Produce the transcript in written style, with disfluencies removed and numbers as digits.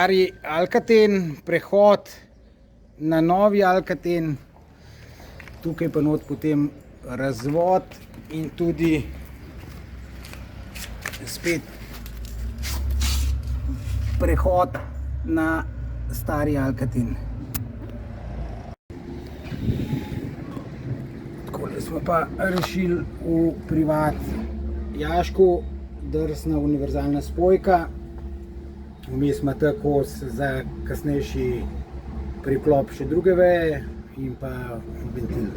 stari Alcatel, prehod na novi Alcatel, tukaj pa not potem razvod in tudi spet prehod na stari Alcatel. Takole smo pa rešili v privat jašku, drsna univerzalna spojka, vmes ima tako za kasnejši priklop še druge veje in pa ventil.